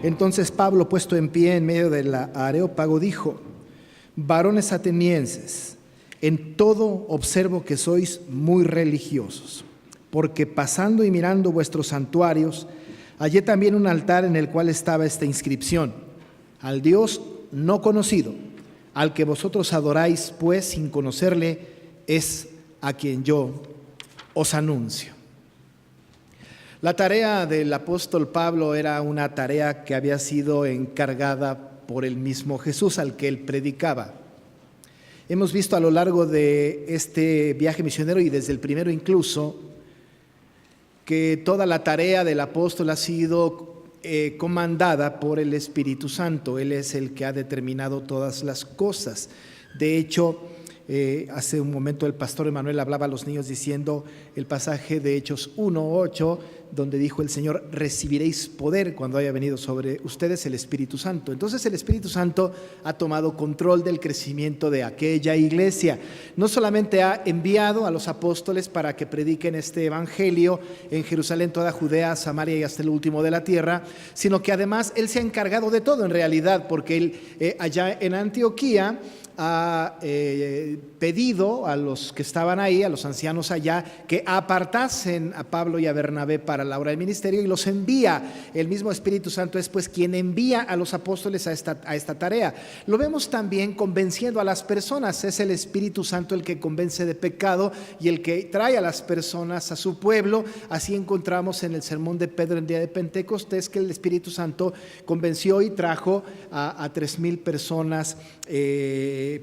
Entonces Pablo, puesto en pie en medio del Areópago, dijo: varones atenienses, en todo observo que sois muy religiosos, porque pasando y mirando vuestros santuarios, hallé también un altar en el cual estaba esta inscripción: al Dios no conocido, al que vosotros adoráis, pues sin conocerle, es a quien yo os anuncio. La tarea del apóstol Pablo era una tarea que había sido encargada por el mismo Jesús, al que él predicaba. Hemos visto a lo largo de este viaje misionero y desde el primero incluso, que toda la tarea del apóstol ha sido comandada por el Espíritu Santo. Él es el que ha determinado todas las cosas. De hecho, hace un momento el pastor Emanuel hablaba a los niños diciendo el pasaje de Hechos 1:8, donde dijo el Señor: recibiréis poder cuando haya venido sobre ustedes el Espíritu Santo. Entonces el Espíritu Santo ha tomado control del crecimiento de aquella iglesia. No solamente ha enviado a los apóstoles para que prediquen este evangelio en Jerusalén, toda Judea, Samaria y hasta el último de la tierra, sino que además Él se ha encargado de todo en realidad, porque Él allá en Antioquía ha pedido a los que estaban ahí, a los ancianos allá, que apartasen a Pablo y a Bernabé para la obra del ministerio, y los envía. El mismo Espíritu Santo es pues quien envía a los apóstoles a esta tarea. Lo vemos también convenciendo a las personas. Es el Espíritu Santo el que convence de pecado y el que trae a las personas a su pueblo. Así encontramos en el sermón de Pedro en día de Pentecostés que el Espíritu Santo convenció y trajo a 3,000 personas,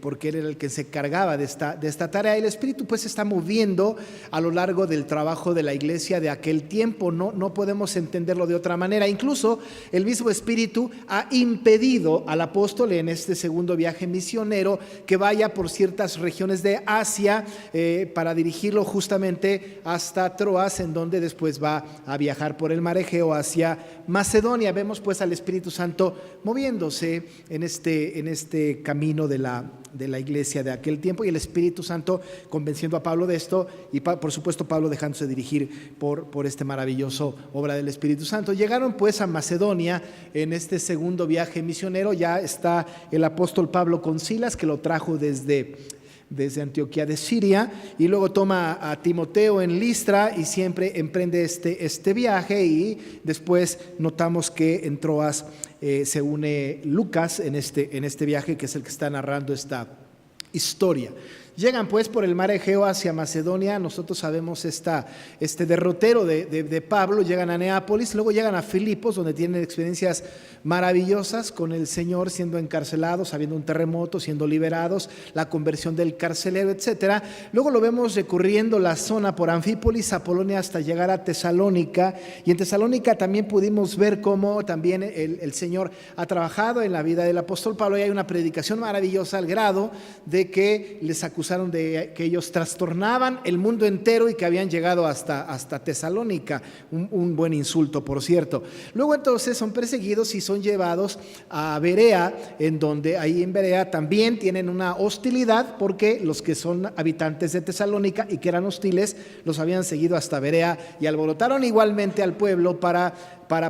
porque él era el que se encargaba de esta tarea. El Espíritu pues se está moviendo a lo largo del trabajo de la iglesia de aquel tiempo. No podemos entenderlo de otra manera. Incluso el mismo Espíritu ha impedido al apóstol en este segundo viaje misionero que vaya por ciertas regiones de Asia para dirigirlo justamente hasta Troas, en donde después va a viajar por el mar Egeo hacia Macedonia. Vemos pues al Espíritu Santo moviéndose en este camino de la iglesia de aquel tiempo, y el Espíritu Santo convenciendo a Pablo de esto, y por supuesto Pablo dejándose dirigir por este maravilloso obra del Espíritu Santo. Llegaron pues a Macedonia en este segundo viaje misionero. Ya está el apóstol Pablo con Silas, que lo trajo desde Antioquía de Siria, y luego toma a Timoteo en Listra y siempre emprende este viaje. Y después notamos que en Troas se une Lucas en este viaje, que es el que está narrando esta historia. Llegan pues por el mar Egeo hacia Macedonia. Nosotros sabemos este derrotero de Pablo. Llegan a Neápolis, luego llegan a Filipos, donde tienen experiencias maravillosas con el Señor, siendo encarcelados, habiendo un terremoto, siendo liberados, la conversión del carcelero, etcétera. Luego lo vemos recorriendo la zona por Anfípolis, Apolonia, hasta llegar a Tesalónica. Y en Tesalónica también pudimos ver cómo también el Señor ha trabajado en la vida del apóstol Pablo, y hay una predicación maravillosa al grado de que les acusaron de que ellos trastornaban el mundo entero y que habían llegado hasta Tesalónica. Un buen insulto, por cierto. Luego entonces son perseguidos y son llevados a Berea, en donde ahí en Berea también tienen una hostilidad, porque los que son habitantes de Tesalónica y que eran hostiles los habían seguido hasta Berea y alborotaron igualmente al pueblo para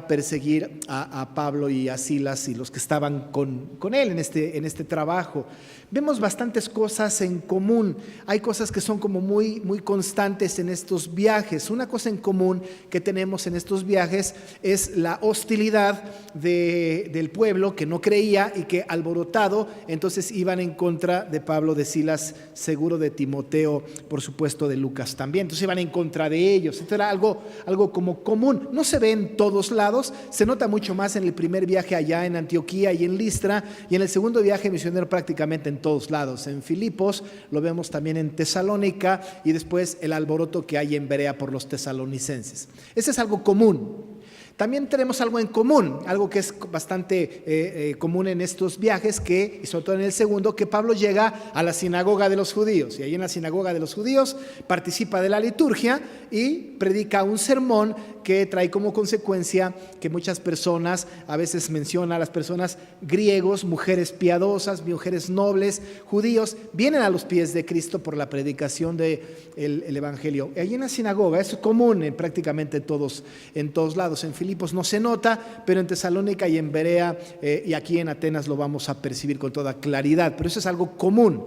perseguir a Pablo y a Silas y los que estaban con él en este trabajo. Vemos bastantes cosas en común. Hay cosas que son como muy, muy constantes en estos viajes. Una cosa en común que tenemos en estos viajes es la hostilidad del pueblo que no creía y que alborotado entonces iban en contra de Pablo, de Silas, seguro de Timoteo, por supuesto de Lucas también. Entonces iban en contra de ellos. Esto era algo como común. No se ve en todos lados, se nota mucho más en el primer viaje allá en Antioquía y en Listra, y en el segundo viaje misionero prácticamente en todos lados. En Filipos lo vemos también, en Tesalónica, y después el alboroto que hay en Berea por los tesalonicenses. Ese es algo común. También tenemos algo en común, algo que es bastante común en estos viajes, y sobre todo en el segundo, que Pablo llega a la sinagoga de los judíos, y ahí en la sinagoga de los judíos participa de la liturgia y predica un sermón que trae como consecuencia que muchas personas, a veces menciona a las personas griegos, mujeres piadosas, mujeres nobles, judíos, vienen a los pies de Cristo por la predicación del evangelio. Allí en la sinagoga es común prácticamente en todos lados. En Filipos no se nota, pero en Tesalónica y en Berea y aquí en Atenas lo vamos a percibir con toda claridad. Pero eso es algo común.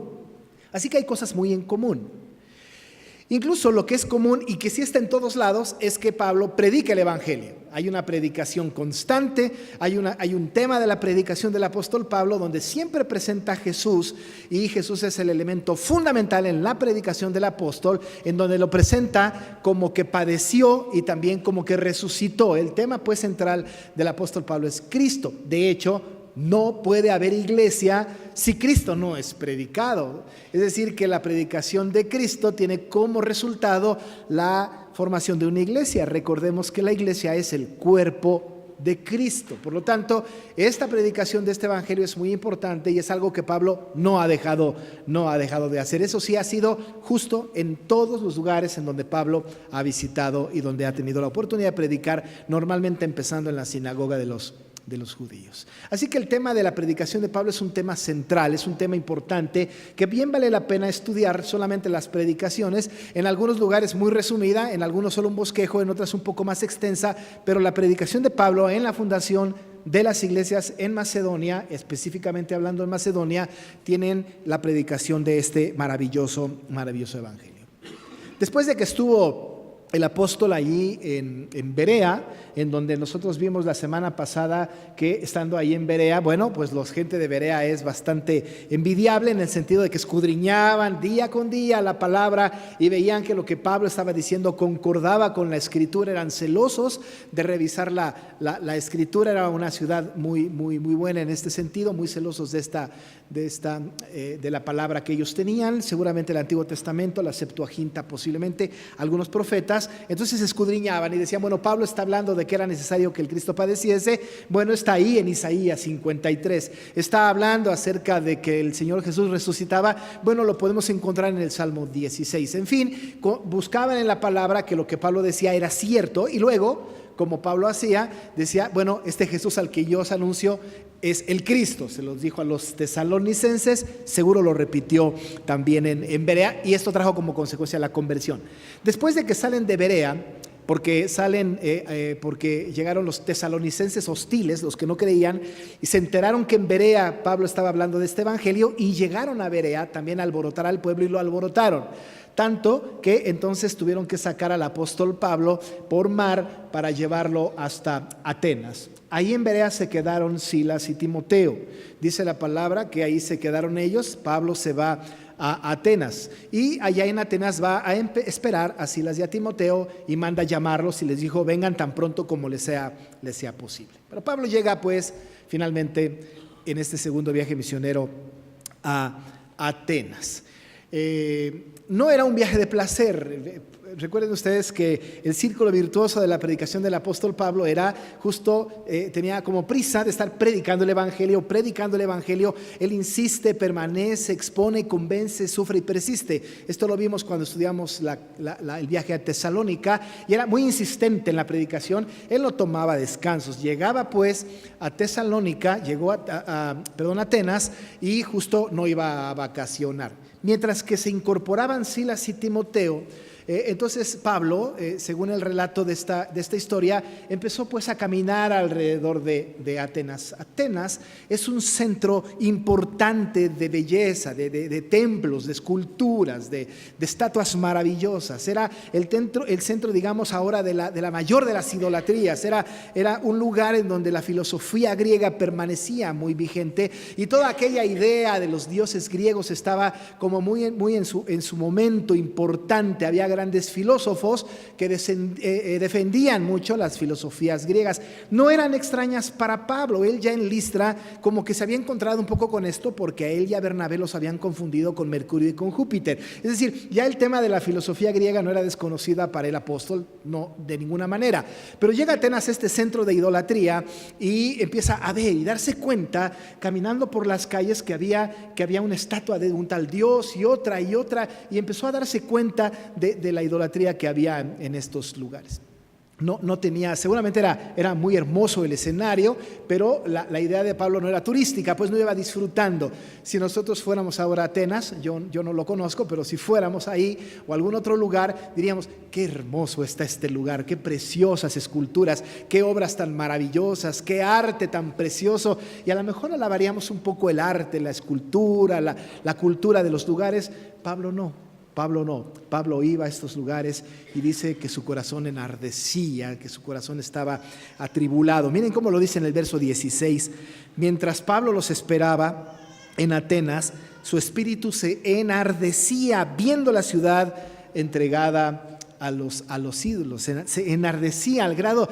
Así que hay cosas muy en común. Incluso lo que es común y que sí está en todos lados es que Pablo predica el Evangelio. Hay una predicación constante, hay un tema de la predicación del apóstol Pablo donde siempre presenta a Jesús, y Jesús es el elemento fundamental en la predicación del apóstol, en donde lo presenta como que padeció y también como que resucitó. El tema pues central del apóstol Pablo es Cristo. De hecho, no puede haber iglesia si Cristo no es predicado. Es decir, que la predicación de Cristo tiene como resultado la formación de una iglesia. Recordemos que la iglesia es el cuerpo de Cristo. Por lo tanto, esta predicación de este evangelio es muy importante y es algo que Pablo no ha dejado de hacer. Eso sí ha sido justo en todos los lugares en donde Pablo ha visitado y donde ha tenido la oportunidad de predicar, normalmente empezando en la sinagoga de los judíos. Así que el tema de la predicación de Pablo es un tema central, es un tema importante que bien vale la pena estudiar. Solamente las predicaciones, en algunos lugares muy resumida, en algunos solo un bosquejo, en otras un poco más extensa, pero la predicación de Pablo en la fundación de las iglesias en Macedonia, específicamente hablando en Macedonia, tienen la predicación de este maravilloso evangelio. Después de que estuvo el apóstol allí en Berea, en donde nosotros vimos la semana pasada que estando ahí en Berea, bueno, pues la gente de Berea es bastante envidiable en el sentido de que escudriñaban día con día la palabra y veían que lo que Pablo estaba diciendo concordaba con la escritura, eran celosos de revisar la escritura. Era una ciudad muy buena en este sentido, muy celosos de la palabra que ellos tenían, seguramente el Antiguo Testamento, la Septuaginta posiblemente, algunos profetas. Entonces escudriñaban y decían, bueno, Pablo está hablando de que era necesario que el Cristo padeciese. Bueno, está ahí en Isaías 53. Está hablando acerca de que el Señor Jesús resucitaba. Bueno, lo podemos encontrar en el Salmo 16. En fin, buscaban en la palabra que lo que Pablo decía era cierto, y luego, como Pablo hacía, decía, bueno, este Jesús al que yo os anuncio es el Cristo. Se los dijo a los tesalonicenses, seguro lo repitió también en Berea, y esto trajo como consecuencia la conversión. Después de que salen de Berea, porque llegaron los tesalonicenses hostiles, los que no creían, y se enteraron que en Berea Pablo estaba hablando de este evangelio, y llegaron a Berea también a alborotar al pueblo, y lo alborotaron. Tanto que entonces tuvieron que sacar al apóstol Pablo por mar para llevarlo hasta Atenas. Ahí en Berea se quedaron Silas y Timoteo. Dice la palabra que ahí se quedaron ellos. Pablo se va a Atenas, y allá en Atenas va a esperar a Silas y a Timoteo y manda llamarlos y les dijo, vengan tan pronto como les sea posible. Pero Pablo llega pues finalmente en este segundo viaje misionero a Atenas. No era un viaje de placer. Recuerden ustedes que el círculo virtuoso de la predicación del apóstol Pablo era justo, tenía como prisa de estar predicando el evangelio. Él insiste, permanece, expone, convence, sufre y persiste. Esto lo vimos cuando estudiamos el viaje a Tesalónica, y era muy insistente en la predicación. Él no tomaba descansos. Llegaba pues a Tesalónica, llegó a Atenas, y justo no iba a vacacionar. Mientras que se incorporaban Silas y Timoteo, entonces Pablo, según el relato de esta historia, empezó pues a caminar alrededor de Atenas. Atenas es un centro importante de belleza, de templos, de esculturas, de estatuas maravillosas. Era el centro, digamos ahora, de la mayor de las idolatrías. Era un lugar en donde la filosofía griega permanecía muy vigente, y toda aquella idea de los dioses griegos estaba como muy en su momento importante. Había grandes filósofos que defendían mucho las filosofías griegas. No eran extrañas para Pablo. Él ya en Listra como que se había encontrado un poco con esto, porque a él y a Bernabé los habían confundido con Mercurio y con Júpiter. Es decir, ya el tema de la filosofía griega no era desconocida para el apóstol, no, de ninguna manera. Pero llega a Atenas, este centro de idolatría, y empieza a ver y darse cuenta, caminando por las calles, que había una estatua de un tal Dios y otra, y empezó a darse cuenta de la idolatría que había en estos lugares. no tenía, seguramente era muy hermoso el escenario, pero la idea de Pablo no era turística, pues no iba disfrutando. Si nosotros fuéramos ahora a Atenas, yo no lo conozco, pero si fuéramos ahí o a algún otro lugar, diríamos, qué hermoso está este lugar, qué preciosas esculturas, qué obras tan maravillosas, qué arte tan precioso, y a lo mejor alabaríamos un poco el arte, la escultura, la cultura de los lugares. Pablo no. Pablo iba a estos lugares y dice que su corazón enardecía, que su corazón estaba atribulado. Miren cómo lo dice en el verso 16. Mientras Pablo los esperaba en Atenas, su espíritu se enardecía viendo la ciudad entregada a los ídolos, se enardecía al grado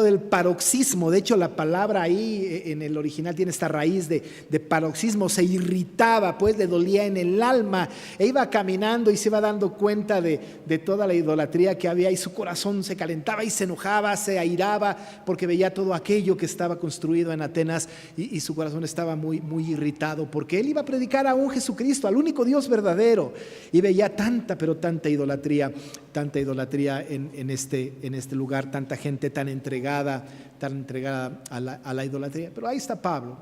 del paroxismo. De hecho, la palabra ahí en el original tiene esta raíz de paroxismo. Se irritaba, pues le dolía en el alma, e iba caminando y se iba dando cuenta de toda la idolatría que había, y su corazón se calentaba y se enojaba, se airaba, porque veía todo aquello que estaba construido en Atenas, y su corazón estaba muy, muy irritado, porque él iba a predicar a un Jesucristo, al único Dios verdadero, y veía tanta idolatría en este lugar, tanta gente tan entregada a la idolatría. Pero ahí está Pablo.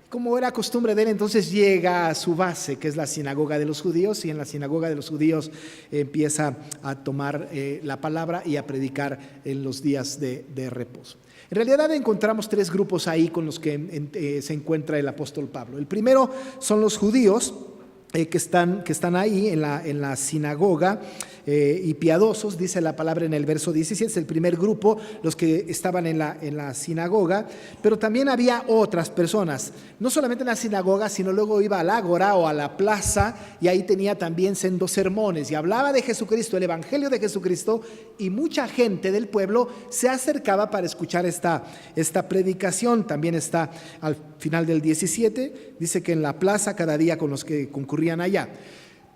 Como era costumbre de él, entonces llega a su base, que es la sinagoga de los judíos, y en la sinagoga de los judíos empieza a tomar la palabra y a predicar en los días de reposo. En realidad encontramos tres grupos ahí con los que se encuentra el apóstol Pablo. El primero son los judíos, que están ahí en la sinagoga, y piadosos, dice la palabra en el verso 17, es el primer grupo, los que estaban en la sinagoga. Pero también había otras personas, no solamente en la sinagoga, sino luego iba al ágora o a la plaza, y ahí tenía también sendos sermones y hablaba de Jesucristo, el evangelio de Jesucristo, y mucha gente del pueblo se acercaba para escuchar esta predicación. También está al final del 17, dice que en la plaza cada día con los que concurrían allá.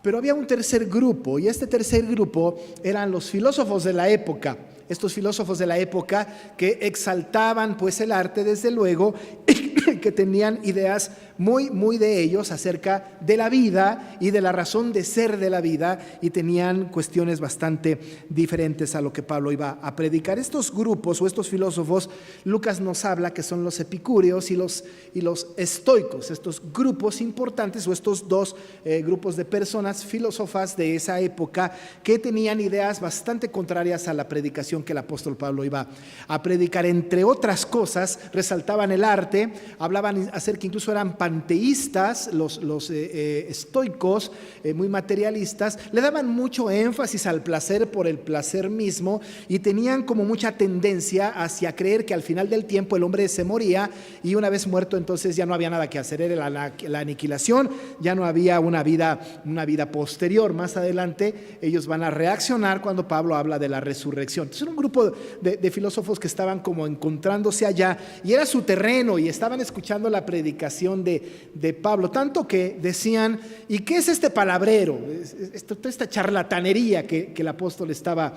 Pero había un tercer grupo, y este tercer grupo eran los filósofos de la época. Estos filósofos de la época que exaltaban pues el arte, desde luego, que tenían ideas muy, muy de ellos acerca de la vida y de la razón de ser de la vida, y tenían cuestiones bastante diferentes a lo que Pablo iba a predicar. Estos grupos o estos filósofos, Lucas nos habla que son los epicúreos y los estoicos, estos grupos importantes, o estos dos grupos de personas filósofas de esa época, que tenían ideas bastante contrarias a la predicación que el apóstol Pablo iba a predicar. Entre otras cosas, resaltaban el arte, hablaban acerca, incluso eran panteístas, los estoicos, muy materialistas, le daban mucho énfasis al placer por el placer mismo, y tenían como mucha tendencia hacia creer que al final del tiempo el hombre se moría, y una vez muerto entonces ya no había nada que hacer, era la aniquilación, ya no había una vida posterior. Más adelante ellos van a reaccionar cuando Pablo habla de la resurrección. Entonces era un grupo de filósofos que estaban como encontrándose allá, y era su terreno, y estaban escuchando la predicación de Pablo, tanto que decían, ¿y qué es este palabrero? Toda esta charlatanería que el apóstol estaba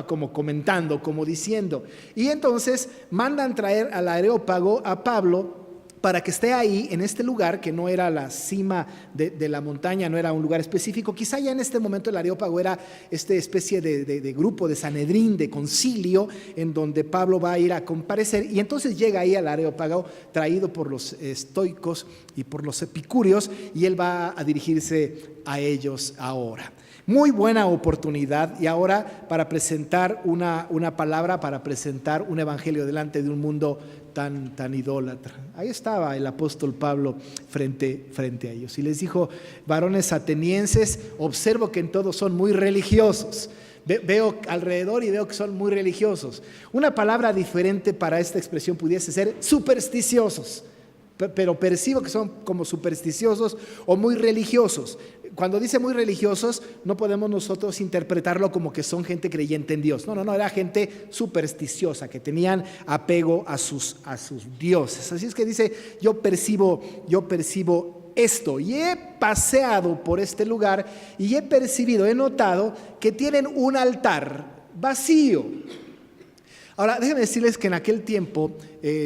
como comentando, como diciendo. Y entonces mandan traer al Areópago a Pablo para que esté ahí en este lugar, que no era la cima de la montaña, no era un lugar específico. Quizá ya en este momento el Areópago era esta especie de grupo, de Sanedrín, de concilio, en donde Pablo va a ir a comparecer, y entonces llega ahí al Areópago traído por los estoicos y por los epicúreos, y él va a dirigirse a ellos ahora. Muy buena oportunidad, y ahora para presentar una palabra, para presentar un evangelio delante de un mundo tan idólatra. Ahí estaba el apóstol Pablo frente a ellos, y les dijo: varones atenienses, observo que en todos son muy religiosos. Veo alrededor y veo que son muy religiosos. Una palabra diferente para esta expresión pudiese ser supersticiosos, pero percibo que son como supersticiosos o muy religiosos. Cuando dice muy religiosos, no podemos nosotros interpretarlo como que son gente creyente en Dios. No, era gente supersticiosa, que tenían apego a sus dioses. Así es que dice: yo percibo esto, y he paseado por este lugar y he notado que tienen un altar vacío. Ahora, déjenme decirles que en aquel tiempo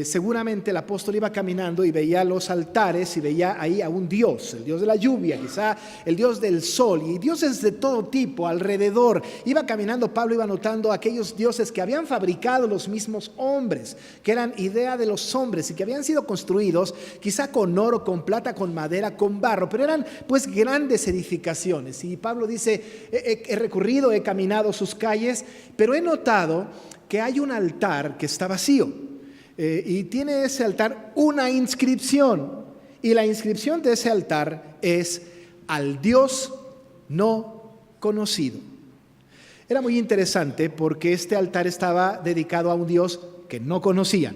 seguramente el apóstol iba caminando y veía los altares y veía ahí a un dios, el dios de la lluvia, quizá el dios del sol, y dioses de todo tipo alrededor. Iba caminando, Pablo iba notando aquellos dioses que habían fabricado los mismos hombres, que eran idea de los hombres y que habían sido construidos quizá con oro, con plata, con madera, con barro, pero eran pues grandes edificaciones. Y Pablo dice, he recorrido, he caminado sus calles, pero he notado que hay un altar que está vacío. Y tiene ese altar una inscripción, y la inscripción de ese altar es: al Dios no conocido. Era muy interesante porque este altar estaba dedicado a un Dios que no conocían.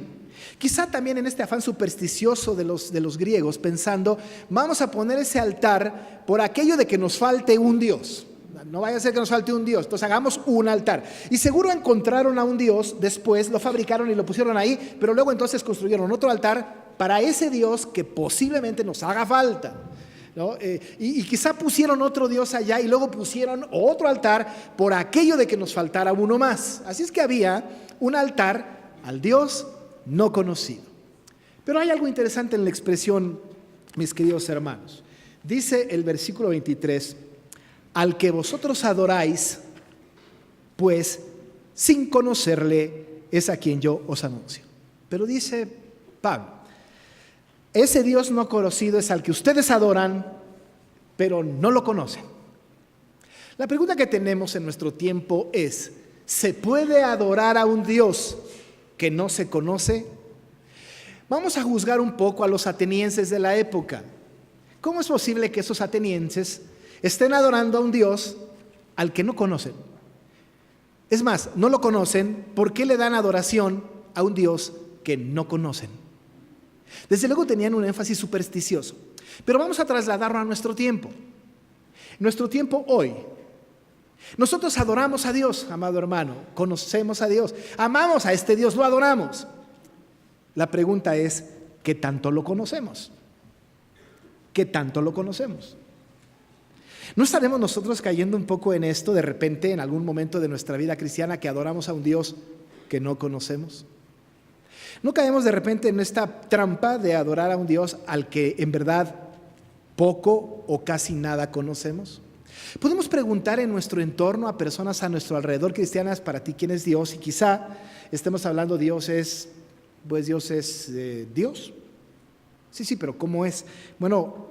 Quizá también en este afán supersticioso de los griegos, pensando, vamos a poner ese altar por aquello de que nos falte un Dios. No vaya a ser que nos falte un Dios, entonces hagamos un altar. Y seguro encontraron a un Dios, después lo fabricaron y lo pusieron ahí, pero luego entonces construyeron otro altar para ese Dios que posiblemente nos haga falta, ¿no? Y quizá pusieron otro Dios allá y luego pusieron otro altar por aquello de que nos faltara uno más. Así es que había un altar al Dios no conocido. Pero hay algo interesante en la expresión, mis queridos hermanos. Dice el versículo 23: al que vosotros adoráis, pues sin conocerle es a quien yo os anuncio. Pero dice Pablo, ese Dios no conocido es al que ustedes adoran, pero no lo conocen. La pregunta que tenemos en nuestro tiempo es: ¿se puede adorar a un Dios que no se conoce? Vamos a juzgar un poco a los atenienses de la época. ¿Cómo es posible que esos atenienses estén adorando a un Dios al que no conocen? Es más, no lo conocen, ¿por qué le dan adoración a un Dios que no conocen? Desde luego tenían un énfasis supersticioso, pero vamos a trasladarlo a nuestro tiempo. Nuestro tiempo hoy. Nosotros adoramos a Dios, amado hermano, conocemos a Dios, amamos a este Dios, lo adoramos. La pregunta es, ¿qué tanto lo conocemos? ¿Qué tanto lo conocemos? ¿No estaremos nosotros cayendo un poco en esto de repente en algún momento de nuestra vida cristiana, que adoramos a un Dios que no conocemos? ¿No caemos de repente en esta trampa de adorar a un Dios al que en verdad poco o casi nada conocemos? Podemos preguntar en nuestro entorno a personas a nuestro alrededor cristianas: para ti, ¿quién es Dios? Y quizá estemos hablando, Dios es Dios. Sí, pero ¿cómo es? Bueno,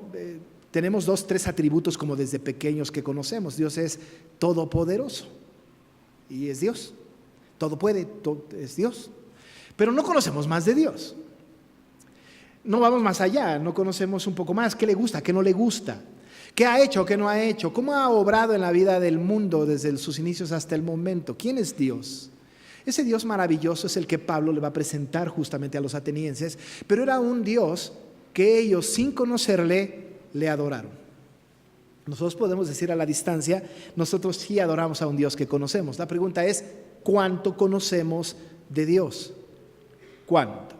tenemos 2, 3 atributos como desde pequeños que conocemos. Dios es todopoderoso y es Dios. Todo puede, es Dios. Pero no conocemos más de Dios. No vamos más allá, no conocemos un poco más. ¿Qué le gusta? ¿Qué no le gusta? ¿Qué ha hecho? ¿Qué no ha hecho? ¿Cómo ha obrado en la vida del mundo desde sus inicios hasta el momento? ¿Quién es Dios? Ese Dios maravilloso es el que Pablo le va a presentar justamente a los atenienses, pero era un Dios que ellos, sin conocerle, le adoraron. Nosotros podemos decir a la distancia, nosotros sí adoramos a un Dios que conocemos. La pregunta es, ¿cuánto conocemos de Dios? ¿Cuánto?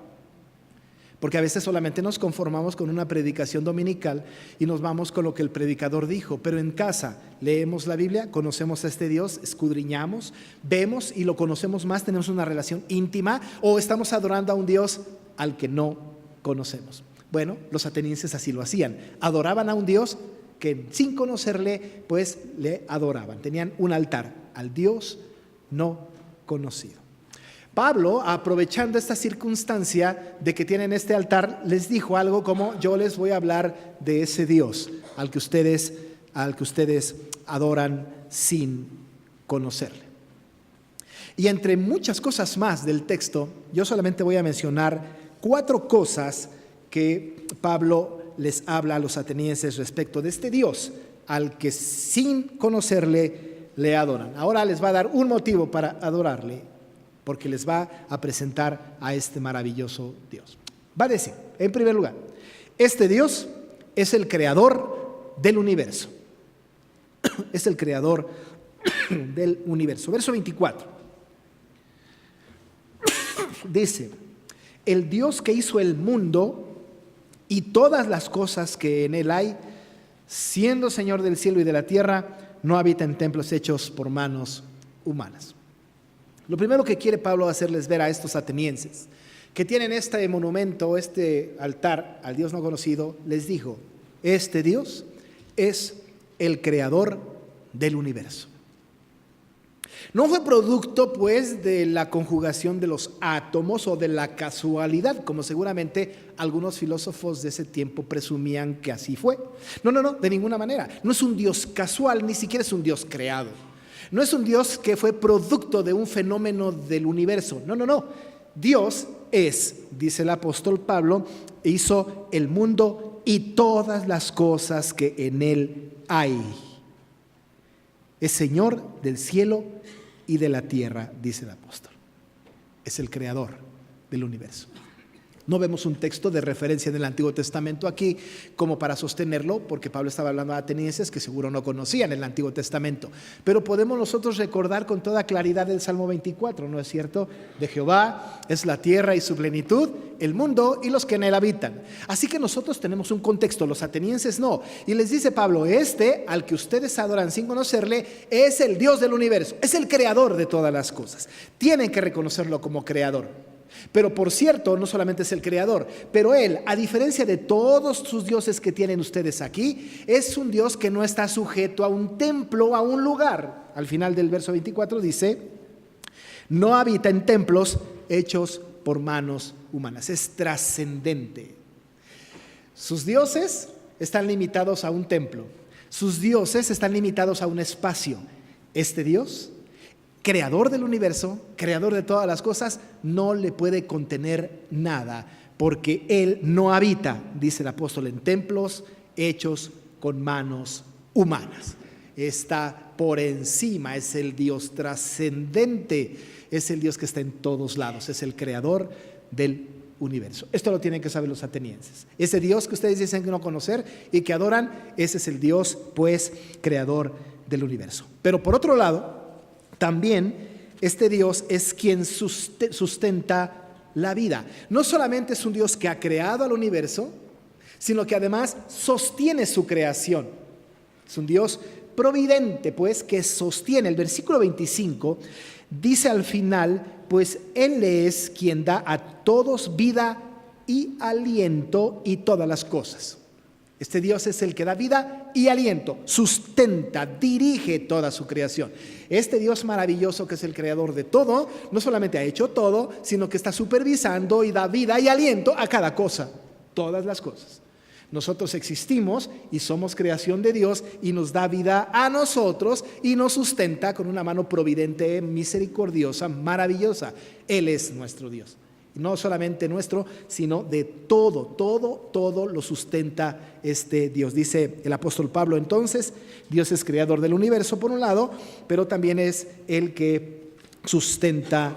Porque a veces solamente nos conformamos con una predicación dominical y nos vamos con lo que el predicador dijo, pero en casa leemos la Biblia, conocemos a este Dios, escudriñamos, vemos y lo conocemos más, tenemos una relación íntima, o estamos adorando a un Dios al que no conocemos. Bueno, los atenienses así lo hacían, adoraban a un Dios que sin conocerle, pues le adoraban, tenían un altar al Dios no conocido. Pablo, aprovechando esta circunstancia de que tienen este altar, les dijo algo como: yo les voy a hablar de ese Dios al que ustedes adoran sin conocerle. Y entre muchas cosas más del texto, yo solamente voy a mencionar 4 cosas que Pablo les habla a los atenienses respecto de este Dios al que sin conocerle le adoran. Ahora les va a dar un motivo para adorarle, porque les va a presentar a este maravilloso Dios. Va a decir, en primer lugar, este Dios es el creador del universo. Es el creador del universo. Verso 24. Dice: el Dios que hizo el mundo y todas las cosas que en él hay, siendo Señor del cielo y de la tierra, no habita en templos hechos por manos humanas. Lo primero que quiere Pablo hacerles ver a estos atenienses, que tienen este monumento, este altar al Dios no conocido, les dijo: este Dios es el creador del universo. No fue producto, pues, de la conjugación de los átomos o de la casualidad, como seguramente algunos filósofos de ese tiempo presumían que así fue. No, de ninguna manera. No es un Dios casual, ni siquiera es un Dios creado. No es un Dios que fue producto de un fenómeno del universo. No. Dios es, dice el apóstol Pablo, hizo el mundo y todas las cosas que en él hay. Es Señor del cielo y de la tierra, dice el apóstol. Es el creador del universo. No vemos un texto de referencia en el Antiguo Testamento aquí como para sostenerlo, porque Pablo estaba hablando a atenienses que seguro no conocían el Antiguo Testamento. Pero podemos nosotros recordar con toda claridad el Salmo 24, ¿no es cierto? De Jehová es la tierra y su plenitud, el mundo y los que en él habitan. Así que nosotros tenemos un contexto, los atenienses no. Y les dice Pablo: este, al que ustedes adoran sin conocerle, es el Dios del universo, es el creador de todas las cosas. Tienen que reconocerlo como creador. Pero por cierto, no solamente es el creador, pero él, a diferencia de todos sus dioses que tienen ustedes aquí, es un Dios que no está sujeto a un templo, a un lugar. Al final del verso 24 dice: no habita en templos hechos por manos humanas. Es trascendente. Sus dioses están limitados a un templo. Sus dioses están limitados a un espacio. Este Dios, creador del universo, creador de todas las cosas, no le puede contener nada, porque él no habita, dice el apóstol, en templos hechos con manos humanas. Está por encima, es el Dios trascendente, es el Dios que está en todos lados, es el creador del universo. Esto lo tienen que saber los atenienses. Ese Dios que ustedes dicen que no conocer y que adoran, ese es el Dios, pues, creador del universo. Pero por otro lado, también este Dios es quien sustenta la vida. No solamente es un Dios que ha creado al universo, sino que además sostiene su creación. Es un Dios providente, pues, que sostiene. El versículo 25 dice al final: pues Él es quien da a todos vida y aliento y todas las cosas. Este Dios es el que da vida y aliento, sustenta, dirige toda su creación. Este Dios maravilloso, que es el creador de todo, no solamente ha hecho todo, sino que está supervisando y da vida y aliento a cada cosa, todas las cosas. Nosotros existimos y somos creación de Dios, y nos da vida a nosotros y nos sustenta con una mano providente, misericordiosa, maravillosa. Él es nuestro Dios. No solamente nuestro, sino de todo lo sustenta este Dios. Dice el apóstol Pablo: entonces, Dios es creador del universo por un lado, pero también es el que sustenta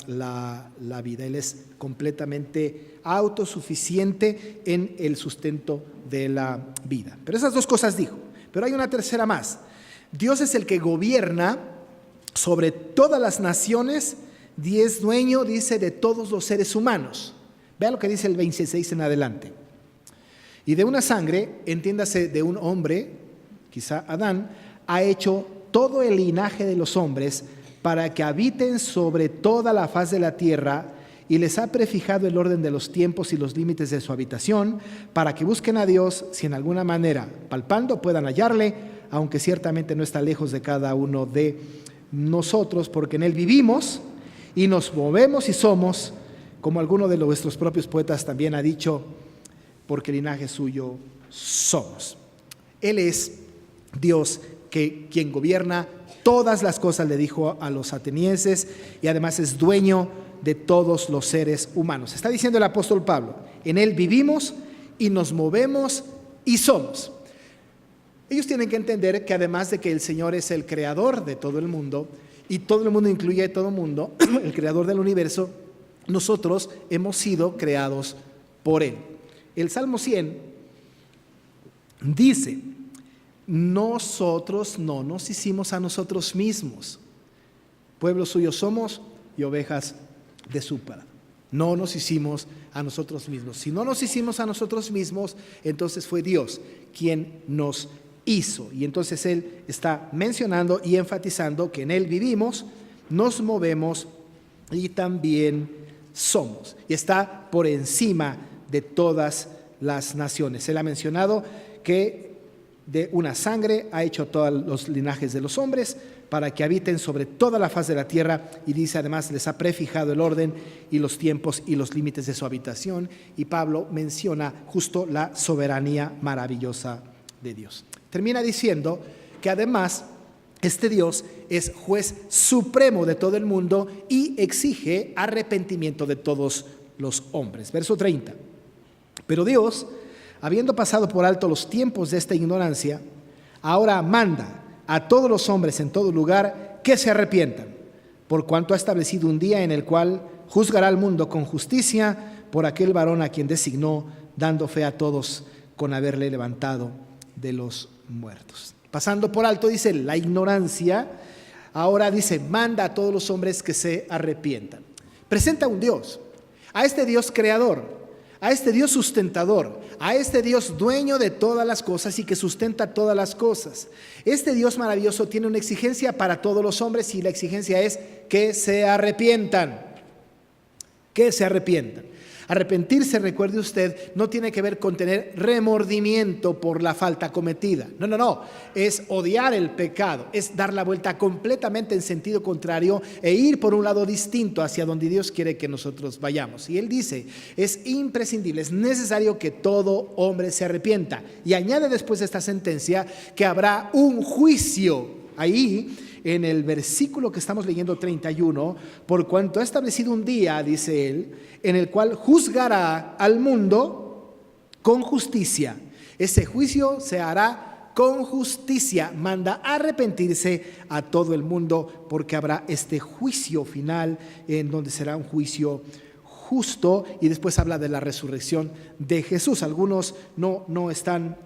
la vida. Él es completamente autosuficiente en el sustento de la vida. Pero esas dos cosas dijo. Pero hay una tercera más. Dios es el que gobierna sobre todas las naciones y es dueño, dice, de todos los seres humanos. Vean lo que dice el 26 en adelante. Y de una sangre, entiéndase de un hombre, quizá Adán, ha hecho todo el linaje de los hombres para que habiten sobre toda la faz de la tierra, y les ha prefijado el orden de los tiempos y los límites de su habitación, para que busquen a Dios, si en alguna manera, palpando, puedan hallarle, aunque ciertamente no está lejos de cada uno de nosotros, porque en Él vivimos y nos movemos y somos, como alguno de nuestros propios poetas también ha dicho, porque linaje suyo somos. Él es Dios quien gobierna todas las cosas, le dijo a los atenienses, y además es dueño de todos los seres humanos. Está diciendo el apóstol Pablo: en Él vivimos y nos movemos y somos. Ellos tienen que entender que además de que el Señor es el creador de todo el mundo, y todo el mundo incluye a todo el mundo, el creador del universo, nosotros hemos sido creados por Él. El Salmo 100 dice: nosotros no nos hicimos a nosotros mismos, pueblo suyo somos y ovejas de su prado. No nos hicimos a nosotros mismos. Si no nos hicimos a nosotros mismos, entonces fue Dios quien nos hizo. Y entonces Él está mencionando y enfatizando que en Él vivimos, nos movemos y también somos y está por encima de todas las naciones. Él ha mencionado que de una sangre ha hecho todos los linajes de los hombres para que habiten sobre toda la faz de la tierra, y dice además les ha prefijado el orden y los tiempos y los límites de su habitación. Y Pablo menciona justo la soberanía maravillosa de Dios. Termina diciendo que además este Dios es juez supremo de todo el mundo y exige arrepentimiento de todos los hombres. Verso 30. Pero Dios, habiendo pasado por alto los tiempos de esta ignorancia, ahora manda a todos los hombres en todo lugar que se arrepientan, por cuanto ha establecido un día en el cual juzgará al mundo con justicia por aquel varón a quien designó, dando fe a todos con haberle levantado de los muertos. Pasando por alto, dice, la ignorancia, ahora dice, manda a todos los hombres que se arrepientan. Presenta a un Dios, a este Dios creador, a este Dios sustentador, a este Dios dueño de todas las cosas y que sustenta todas las cosas. Este Dios maravilloso tiene una exigencia para todos los hombres, y la exigencia es que se arrepientan. Que se arrepientan. Arrepentirse, recuerde usted, no tiene que ver con tener remordimiento por la falta cometida. No. Es odiar el pecado, es dar la vuelta completamente en sentido contrario e ir por un lado distinto hacia donde Dios quiere que nosotros vayamos. Y él dice, es imprescindible, es necesario que todo hombre se arrepienta. Y añade después de esta sentencia que habrá un juicio. Ahí, en el versículo que estamos leyendo 31, por cuanto ha establecido un día, dice él, en el cual juzgará al mundo con justicia. Ese juicio se hará con justicia. Manda arrepentirse a todo el mundo, porque habrá este juicio final en donde será un juicio justo, y después habla de la resurrección de Jesús. Algunos no están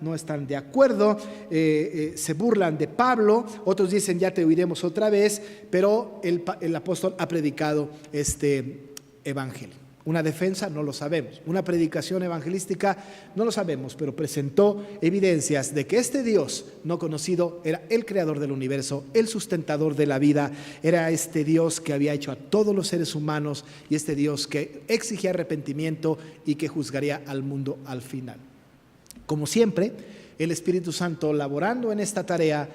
de acuerdo, se burlan de Pablo, otros dicen ya te oiremos otra vez, pero el apóstol ha predicado este evangelio. Una defensa no lo sabemos, una predicación evangelística no lo sabemos, pero presentó evidencias de que este Dios no conocido era el creador del universo, el sustentador de la vida, era este Dios que había hecho a todos los seres humanos y este Dios que exigía arrepentimiento y que juzgaría al mundo al final. Como siempre, el Espíritu Santo, laborando en esta tarea,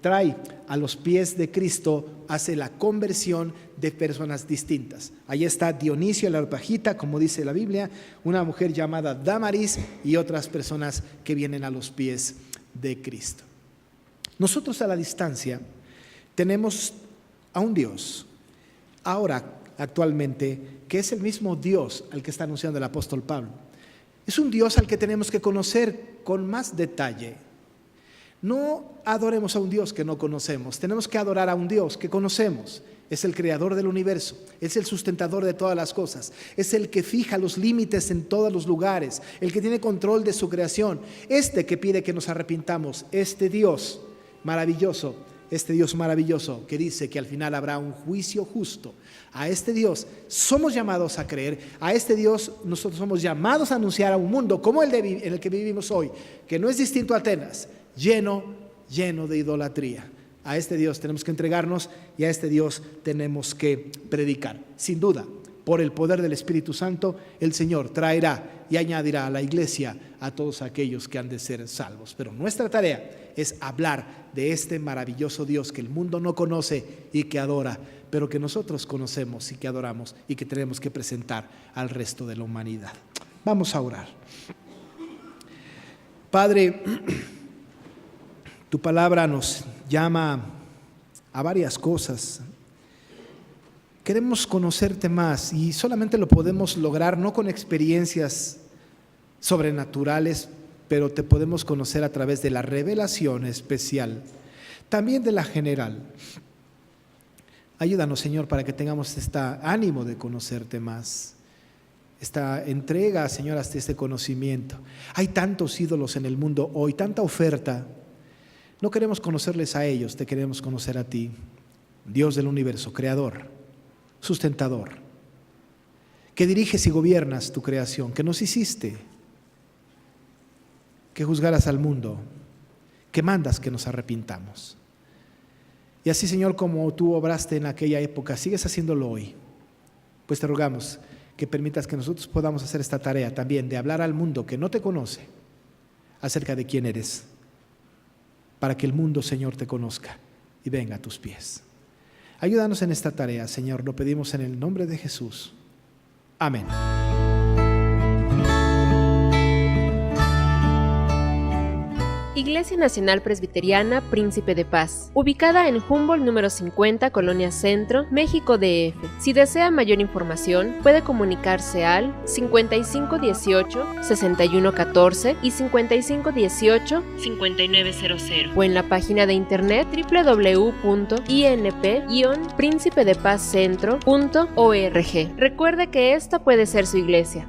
trae a los pies de Cristo, hace la conversión de personas distintas. Ahí está Dionisio la Areopagita, como dice la Biblia, una mujer llamada Damaris y otras personas que vienen a los pies de Cristo. Nosotros a la distancia tenemos a un Dios, ahora actualmente, que es el mismo Dios al que está anunciando el apóstol Pablo. Es un Dios al que tenemos que conocer con más detalle. No adoremos a un Dios que no conocemos, tenemos que adorar a un Dios que conocemos. Es el creador del universo, es el sustentador de todas las cosas, es el que fija los límites en todos los lugares, el que tiene control de su creación, este que pide que nos arrepintamos, este Dios maravilloso que dice que al final habrá un juicio justo. A este Dios somos llamados a creer, a este Dios nosotros somos llamados a anunciar a un mundo como el en el que vivimos hoy, que no es distinto a Atenas, lleno de idolatría. A este Dios tenemos que entregarnos y a este Dios tenemos que predicar. Sin duda, por el poder del Espíritu Santo, el Señor traerá y añadirá a la iglesia a todos aquellos que han de ser salvos. Pero nuestra tarea es hablar de este maravilloso Dios que el mundo no conoce y que adora, pero que nosotros conocemos y que adoramos y que tenemos que presentar al resto de la humanidad. Vamos a orar. Padre, tu palabra nos llama a varias cosas. Queremos conocerte más y solamente lo podemos lograr no con experiencias sobrenaturales, pero te podemos conocer a través de la revelación especial, también de la general. Ayúdanos, Señor, para que tengamos este ánimo de conocerte más, esta entrega, Señor, hasta este conocimiento. Hay tantos ídolos en el mundo hoy, tanta oferta. No queremos conocerles a ellos, te queremos conocer a ti, Dios del universo, creador, sustentador, que diriges y gobiernas tu creación, que nos hiciste, que juzgaras al mundo, que mandas que nos arrepintamos. Y así, Señor, como tú obraste en aquella época, sigues haciéndolo hoy. pues te rogamos que permitas que nosotros podamos hacer esta tarea también de hablar al mundo que no te conoce acerca de quién eres, para que el mundo, Señor, te conozca y venga a tus pies. Ayúdanos en esta tarea, Señor, lo pedimos en el nombre de Jesús. Amén. Iglesia Nacional Presbiteriana Príncipe de Paz, ubicada en Humboldt número 50, Colonia Centro, México DF. Si desea mayor información, puede comunicarse al 5518-6114 y 5518-5900 o en la página de internet www.inp-principedepazcentro.org. Recuerde que esta puede ser su iglesia.